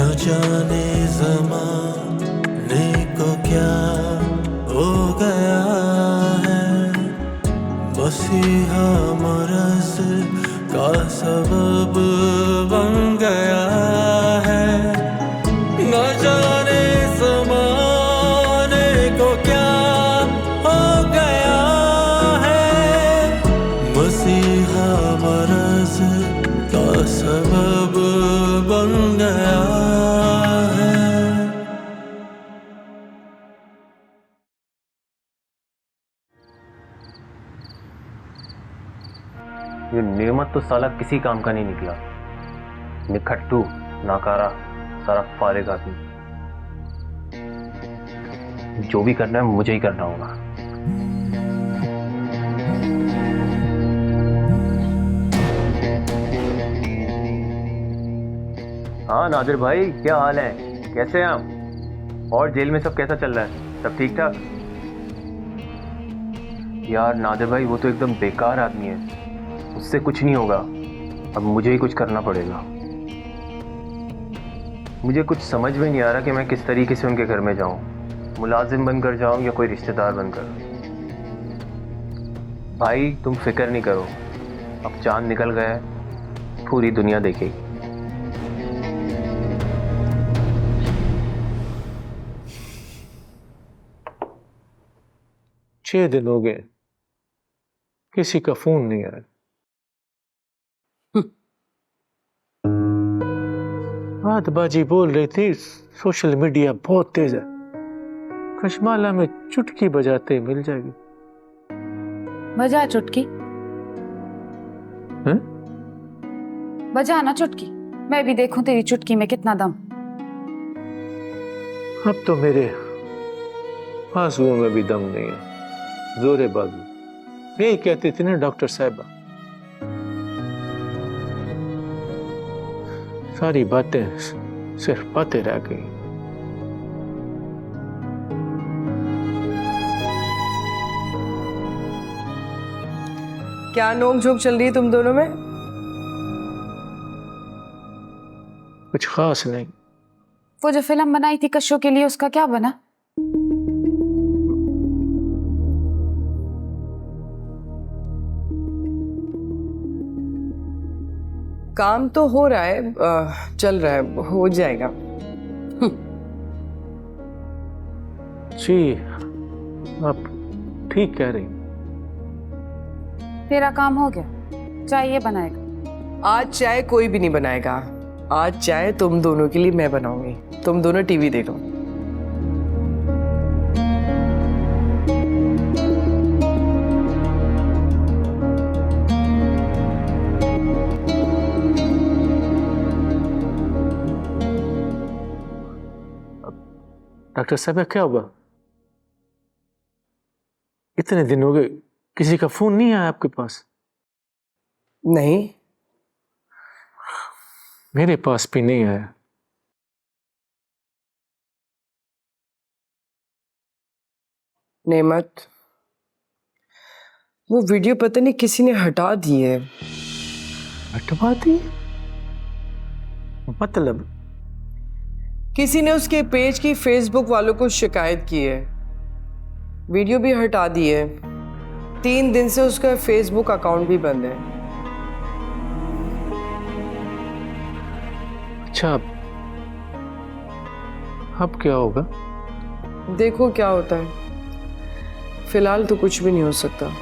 न जाने ज़माने को क्या हो गया है, मसीहा मरज़ का सबब बन गया है। न जाने ज़माने को क्या हो गया है, मसीहा मरज़ का सबब बन गया है। ये नेमत तो साला किसी काम का नहीं निकला। निखट्टू, नाकारा, सारा फारिग आदमी। जो भी करना है मुझे ही करना होगा। हाँ नादिर भाई, क्या हाल है? कैसे हैं आप? और जेल में सब कैसा चल रहा है? सब ठीक ठाक? यार नादिर भाई, वो तो एकदम बेकार आदमी है, उससे कुछ नहीं होगा। अब मुझे ही कुछ करना पड़ेगा। मुझे कुछ समझ में नहीं आ रहा कि मैं किस तरीके से उनके घर में जाऊं, मुलाजिम बनकर जाऊं या कोई रिश्तेदार बनकर। भाई तुम फिक्र नहीं करो, अब चांद निकल गया है, पूरी दुनिया देखेगी। 6 दिन हो गए, किसी का फोन नहीं आया। बातबाजी बोल रही थी सोशल मीडिया बहुत तेज है, कशमाला में चुटकी बजाते मिल जाएगी। बजा चुटकी। हैं? बजा ना चुटकी, मैं भी देखूं तेरी चुटकी में कितना दम। अब तो मेरे बाजुओं में भी दम नहीं है, जोरे बाजू। यही कहती थी ना डॉक्टर साहिबा। सारी बातें सिर्फ बातें रह गई। क्या नोक झोंक चल रही है तुम दोनों में? कुछ खास नहीं। वो जो फिल्म बनाई थी कशो के लिए, उसका क्या बना? काम तो हो रहा है, चल रहा है, हो जाएगा। जी, आप ठीक कह रही। तेरा काम हो गया, चाय ये बनाएगा। आज चाय कोई भी नहीं बनाएगा, आज चाय तुम दोनों के लिए मैं बनाऊंगी। तुम दोनों टीवी देखो। डॉक्टर साहब क्या हुआ? इतने दिन हो गए, किसी का फोन नहीं आया आपके पास? नहीं, मेरे पास भी नहीं आया। नेमत, वो वीडियो पता नहीं किसी ने हटा दी है। हटवा दी? मतलब? किसी ने उसके पेज की फेसबुक वालों को शिकायत की है, वीडियो भी हटा दी है। 3 दिन से उसका फेसबुक अकाउंट भी बंद है। अच्छा, अब क्या होगा? देखो क्या होता है, फिलहाल तो कुछ भी नहीं हो सकता।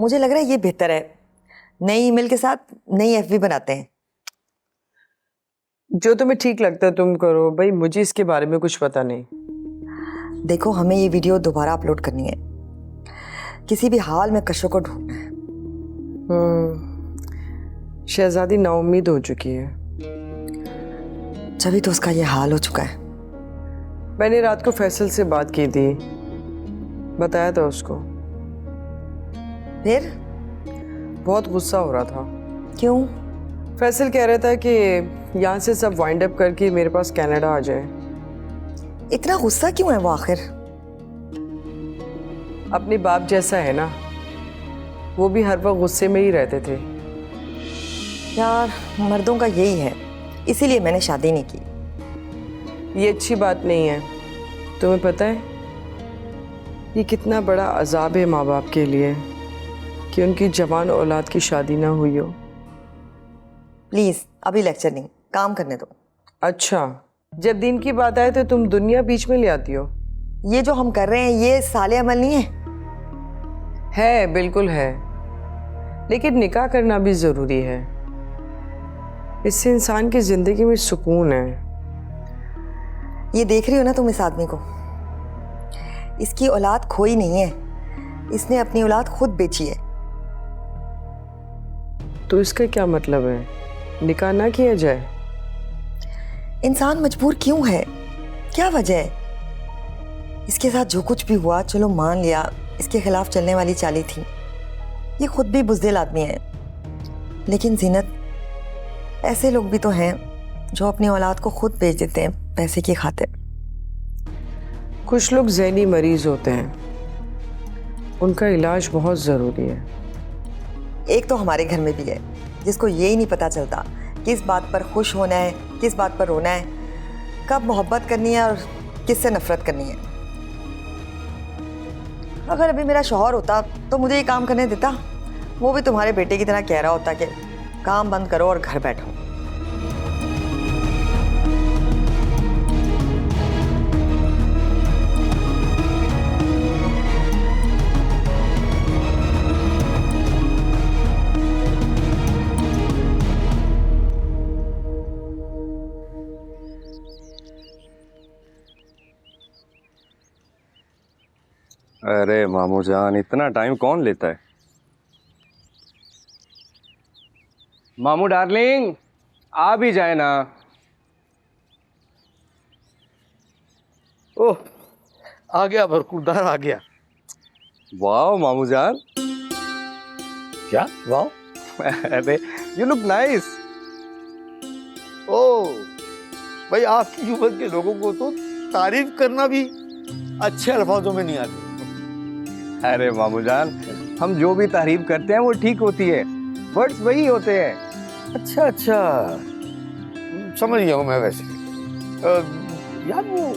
मुझे लग रहा है ये बेहतर है। नई ईमेल के साथ नई एफबी बनाते हैं। जो तुम्हें ठीक लगता है तुम करो भाई, मुझे इसके बारे में कुछ पता नहीं। देखो, हमें ये वीडियो दोबारा अपलोड करनी है। किसी भी हाल में कशो को ढूंढना है। शहजादी नाउम्मीद हो चुकी है। तभी तो उसका ये हाल हो चुका है। मैंने रात को फैसल से बात की थी, बताया था उसको। फिर बहुत गुस्सा हो रहा था। क्यों? फैसल कह रहा था कि यहाँ से सब वाइंड अप करके मेरे पास कनाडा आ जाए। इतना गुस्सा क्यों है वो आखिर? अपने बाप जैसा है ना, वो भी हर वक्त गुस्से में ही रहते थे। यार, मर्दों का यही है, इसीलिए मैंने शादी नहीं की। ये अच्छी बात नहीं है। तुम्हें पता है ये कितना बड़ा अजाब है माँ बाप के लिए कि उनकी जवान औलाद की शादी ना हुई हो। प्लीज अभी लेक्चर नहीं, काम करने दो। अच्छा, जब दिन की बात आए तो तुम दुनिया बीच में ले आती हो। ये जो हम कर रहे हैं ये साले अमल नहीं है। है, बिल्कुल है, लेकिन निकाह करना भी जरूरी है। इससे इंसान की जिंदगी में सुकून है। ये देख रही हो ना तुम इस आदमी को? इसकी औलाद खोई नहीं है, इसने अपनी औलाद खुद बेची है। तो इसका क्या मतलब है, निकाह ना किया जाए? इंसान मजबूर क्यों है? क्या वजह है? इसके साथ जो कुछ भी हुआ, चलो मान लिया इसके खिलाफ चलने वाली चाली थी। ये खुद भी बुज़दिल आदमी है, लेकिन जीनत, ऐसे लोग भी तो हैं जो अपनी औलाद को खुद बेच देते हैं पैसे की खातिर। कुछ लोग ज़हनी मरीज होते हैं, उनका इलाज बहुत ज़रूरी है। एक तो हमारे घर में भी है जिसको यही नहीं पता चलता किस बात पर खुश होना है, किस बात पर रोना है, कब मोहब्बत करनी है और किससे नफरत करनी है। अगर अभी मेरा शौहर होता तो मुझे ये काम करने देता। वो भी तुम्हारे बेटे की तरह कह रहा होता कि काम बंद करो और घर बैठो। अरे मामू जान, इतना टाइम कौन लेता है? मामू डार्लिंग, आ भी जाए ना। ओह, आ गया बरकूदार, आ गया। वाह मामू जान। क्या वाह? अरे यू लुक नाइस। ओह भाई, आपकी उम्र के लोगों को तो तारीफ करना भी अच्छे अल्फाजों में नहीं आती। अरे मामू जान, हम जो भी तारीफ करते हैं वो ठीक होती है, वर्ड्स वही होते हैं। अच्छा अच्छा, समझ गया हूँ मैं। वैसे यार, वो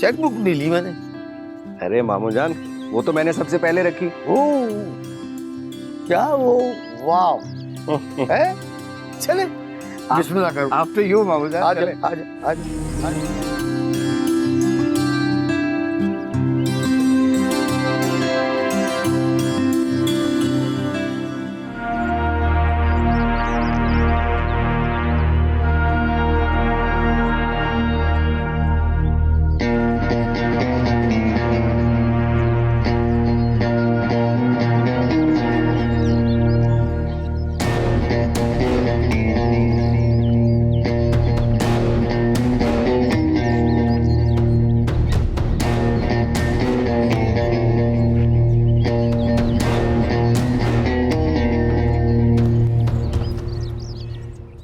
चेकबुक नहीं ली मैंने। अरे मामू जान, वो तो मैंने सबसे पहले रखी। ओह, क्या वो? वाह है। चले बिस्मिल्लाह करो। आफ्टर यू मामू जान। आजा आजा आजा आजा।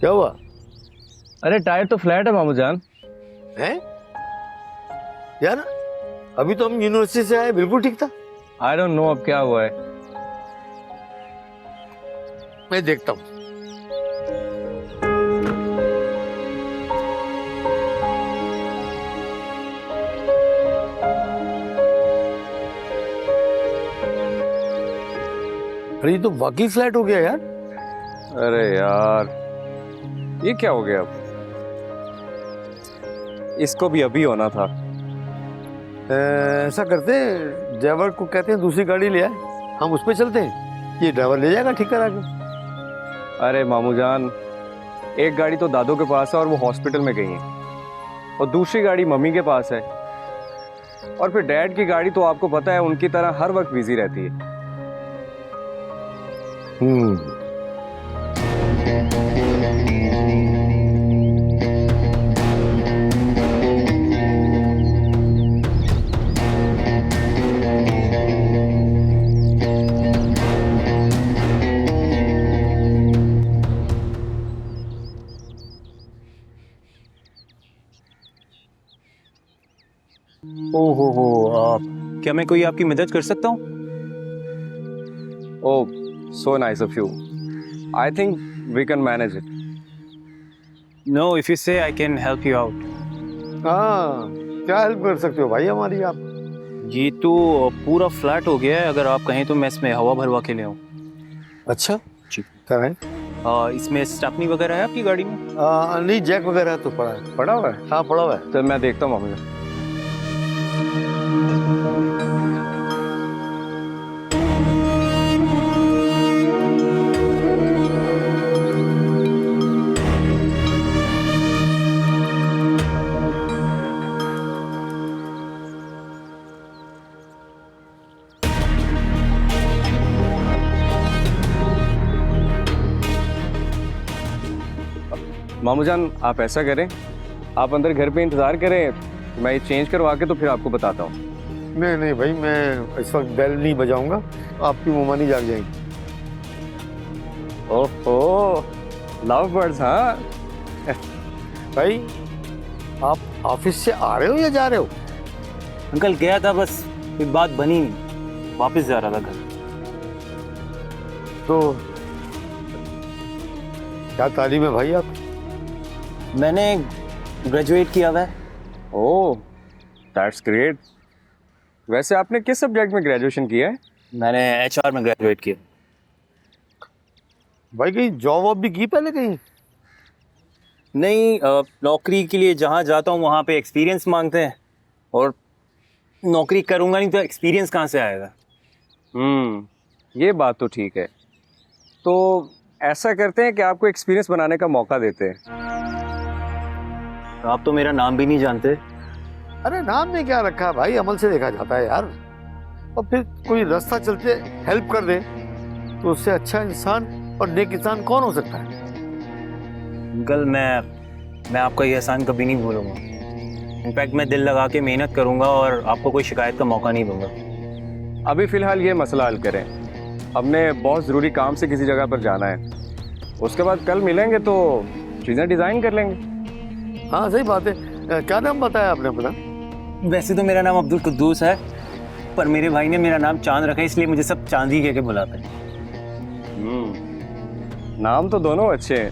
क्या हुआ? अरे टायर तो फ्लैट है मामू जान। हैं? यार, अभी तो हम यूनिवर्सिटी से आए, बिल्कुल ठीक था। आई डोंट नो अब क्या हुआ है। मैं देखता हूँ। अरे ये तो वाकई फ्लैट हो गया यार। अरे यार, ये क्या हो गया? अब इसको भी अभी होना था। ऐसा करते हैं, ड्राइवर को कहते हैं दूसरी गाड़ी ले आए, हम उस पर चलते हैं। ये ड्राइवर ले जाएगा ठीक करा के। अरे मामू जान, एक गाड़ी तो दादू के पास है और वो हॉस्पिटल में गई है, और दूसरी गाड़ी मम्मी के पास है, और फिर डैड की गाड़ी तो आपको पता है उनकी तरह हर वक्त बिजी रहती है। ओहो, क्या मैं कोई आपकी मदद कर सकता हूँ? ओह, so nice of you. I think we can manage it. No, if you say I can help you out. हाँ, क्या हेल्प कर सकते हो भाई हमारी आप? ये तो पूरा फ्लैट हो गया है, अगर आप कहें तो मैं इसमें हवा भरवा के ले आऊँ। अच्छा जी। क्या है? इसमें स्टेपनी वगैरह है आपकी गाड़ी में? नहीं, जैक वगैरह तो पड़ा है। पड़ा हुआ है? हाँ पड़ा हुआ है। चल मैं देखता हूँ मामू जान। मामू जान, आप ऐसा करें, आप अंदर घर पे इंतजार करें, मैं ये चेंज करवा के तो फिर आपको बताता हूँ। नहीं नहीं भाई, मैं इस वक्त बेल नहीं बजाऊंगा, आपकी मुमानी जाग जाएगी। ओहो, लव बर्ड्स। हाँ भाई, आप ऑफिस से आ रहे हो या जा रहे हो? अंकल गया था, बस कोई बात बनी नहीं, वापस जा रहा था घर। तो क्या तालीम है भाई आप? मैंने ग्रेजुएट किया हुआ है। ओह, दैट्स ग्रेट। वैसे आपने किस सब्जेक्ट में ग्रेजुएशन किया है? मैंने HR में ग्रेजुएट किया। भाई कहीं जॉब वॉब भी की पहले कहीं? नहीं, नौकरी के लिए जहाँ जाता हूँ वहाँ पे एक्सपीरियंस मांगते हैं, और नौकरी करूँगा नहीं तो एक्सपीरियंस कहाँ से आएगा? ये बात तो ठीक है। तो ऐसा करते हैं कि आपको एक्सपीरियंस बनाने का मौका देते हैं। आप तो मेरा नाम भी नहीं जानते। अरे नाम में क्या रखा भाई, अमल से देखा जाता है यार। और फिर कोई रास्ता चलते हेल्प कर दे तो उससे अच्छा इंसान और नेक इंसान कौन हो सकता है? अंकल, मैं आपका ये एहसान कभी नहीं भूलूंगा। इनफैक्ट मैं दिल लगा के मेहनत करूंगा और आपको कोई शिकायत का मौका नहीं दूंगा। अभी फ़िलहाल ये मसला हल करें, हमने बहुत ज़रूरी काम से किसी जगह पर जाना है, उसके बाद कल मिलेंगे तो चीज़ें डिज़ाइन कर लेंगे। हाँ सही बात है। क्या नाम बताया आपने अपना? वैसे तो मेरा नाम अब्दुल कुद्दूस है, पर मेरे भाई ने मेरा नाम चांद रखा है, इसलिए मुझे सब चांदी कह के बुलाते हैं। नाम तो दोनों अच्छे हैं।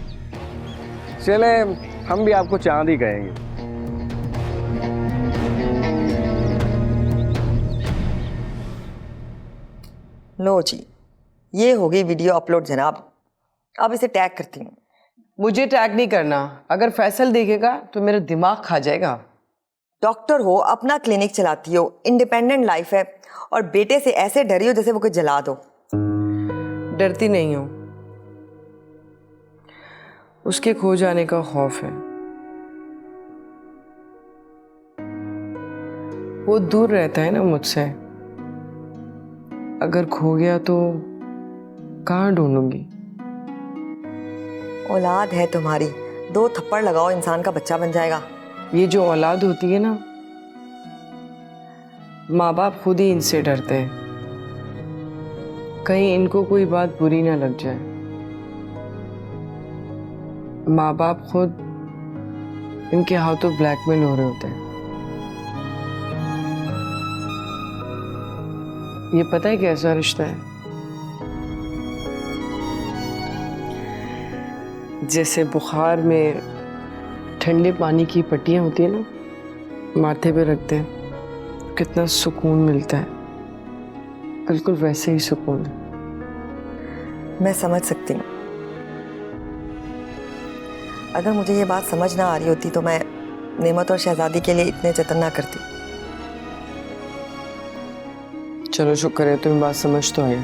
चले, हम भी आपको चांद ही कहेंगे। लो जी, ये हो गई वीडियो अपलोड जनाब। अब इसे टैग करती हूँ। मुझे टैग नहीं करना, अगर फैसल देखेगा तो मेरा दिमाग खा जाएगा। डॉक्टर हो, अपना क्लिनिक चलाती हो, इंडिपेंडेंट लाइफ है, और बेटे से ऐसे डरी हो जैसे वो कुछ जला दो। डरती नहीं हूँ, उसके खो जाने का खौफ है। वो दूर रहता है ना मुझसे, अगर खो गया तो कहाँ ढूंढूंगी? औलाद है तुम्हारी, 2 थप्पड़ लगाओ, इंसान का बच्चा बन जाएगा। ये जो औलाद होती है ना, माँ बाप खुद ही इनसे डरते हैं, कहीं इनको कोई बात बुरी ना लग जाए। माँ बाप खुद इनके हाथों ब्लैकमेल हो रहे होते हैं। ये पता है कैसा रिश्ता है? जैसे बुखार में ठंडे पानी की पट्टियां होती है ना, माथे पे रखते हैं, कितना सुकून मिलता है, बिल्कुल वैसे ही सुकून है। मैं समझ सकती हूँ। अगर मुझे ये बात समझ ना आ रही होती तो मैं नेमत और शहजादी के लिए इतने जतन ना करती। चलो शुक्र है तुम्हें बात समझ तो आई।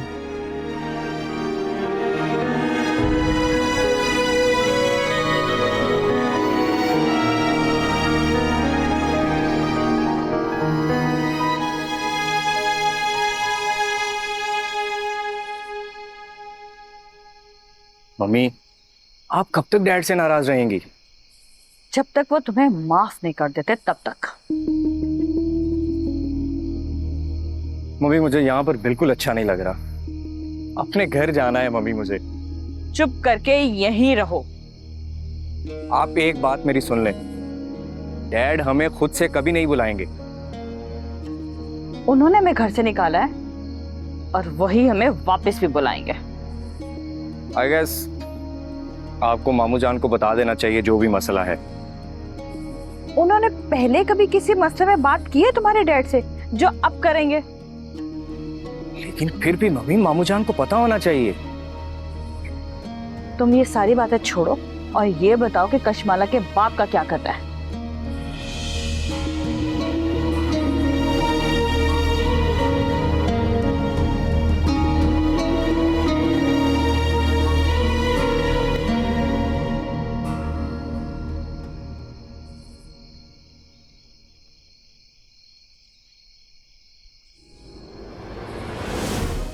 मम्मी, आप कब तक डैड से नाराज रहेंगी? जब तक वो तुम्हें माफ नहीं कर देते तब तक। मम्मी, मुझे यहाँ पर बिल्कुल अच्छा नहीं लग रहा। अपने घर जाना है मम्मी मुझे। चुप करके यहीं रहो। आप एक बात मेरी सुन लें, डैड हमें खुद से कभी नहीं बुलाएंगे। उन्होंने हमें घर से निकाला है और वही हमें वापस भी बुलाएंगे। आई गेस आपको मामू जान को बता देना चाहिए जो भी मसला है। उन्होंने पहले कभी किसी मसले में बात की है तुम्हारे डैड से जो अब करेंगे? लेकिन फिर भी मम्मी, मामू जान को पता होना चाहिए। तुम ये सारी बातें छोड़ो और ये बताओ कि कशमाला के बाप का क्या कर रहा है?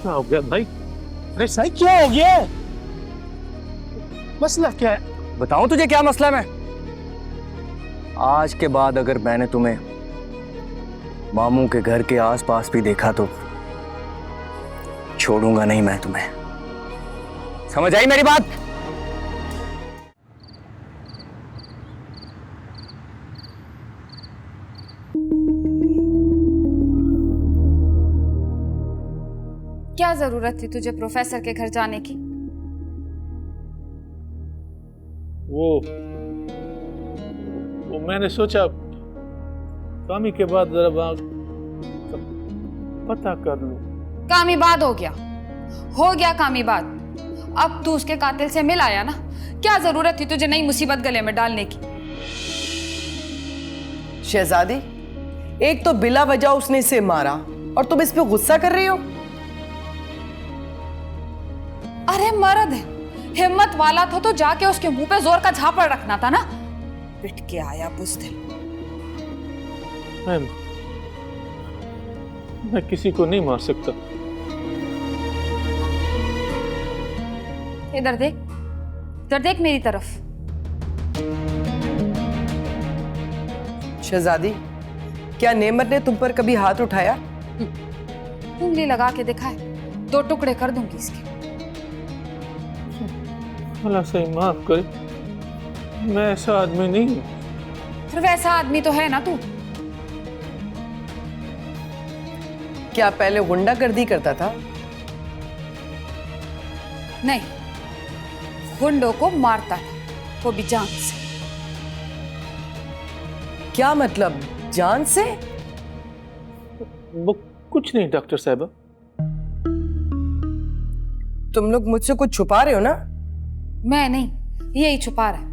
क्या हो गया भाई? अरे साई क्या हो गया? मसला क्या है? बताऊं तुझे क्या मसला है? आज के बाद अगर मैंने तुम्हें मामू के घर के आसपास भी देखा तो छोड़ूंगा नहीं मैं तुम्हें। समझ आई मेरी बात? क्या जरूरत थी तुझे प्रोफेसर के घर जाने की? वो मैंने सोचा कामी के बाद जरा पता कर लूं। कामी बाद हो गया कामी बाद। अब तू उसके कातिल से मिल आया ना, क्या जरूरत थी तुझे नई मुसीबत गले में डालने की? शहजादी, एक तो बिला वजह उसने इसे मारा और तुम इस पे गुस्सा कर रही हो। अरे मर्द है, हिम्मत वाला था तो जाके उसके मुंह पे जोर का झापड़ रखना था ना। पिट के आया बुज़दिल। मैं किसी को नहीं मार सकता। इधर देख मेरी तरफ। शहजादी, क्या नेमर ने तुम पर कभी हाथ उठाया? उंगली लगा के दिखाए, 2 टुकड़े कर दूंगी इसके। अल्लाह सही माफ करे, मैं ऐसा आदमी नहीं हूं। फिर वैसा आदमी तो है ना तू। क्या पहले गुंडागर्दी करता था? नहीं, गुंडों को मारता था, वो भी जान से। क्या मतलब, जान से? वो कुछ नहीं डॉक्टर साहब। तुम लोग मुझसे कुछ छुपा रहे हो ना? मैं नहीं, यही छुपा रहा है।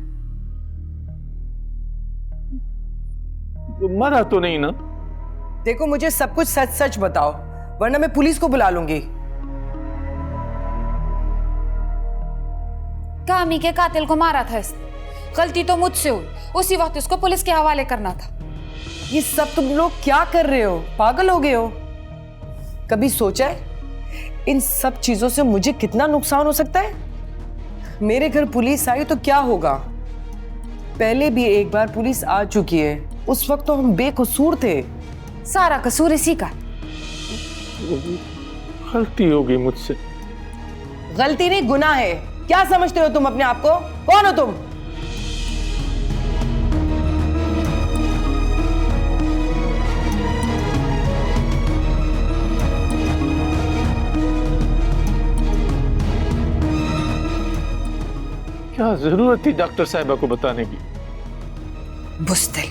मरा तो नहीं ना? देखो, मुझे सब कुछ सच सच बताओ वरना मैं पुलिस को बुला लूंगी। कामी के कातिल को मारा था इसने, गलती तो मुझसे हुई, उसी वक्त उसको पुलिस के हवाले करना था। ये सब तुम लोग क्या कर रहे हो? पागल हो गए हो? कभी सोचा है इन सब चीजों से मुझे कितना नुकसान हो सकता है? मेरे घर पुलिस आई तो क्या होगा? पहले भी एक बार पुलिस आ चुकी है, उस वक्त तो हम बेकसूर थे। सारा कसूर इसी का। गलती हो गई मुझसे। गलती नहीं, गुनाह है। क्या समझते हो तुम अपने आप को? कौन हो तुम? क्या जरूरत थी डॉक्टर साहिबा को बताने की? बुज़दिल,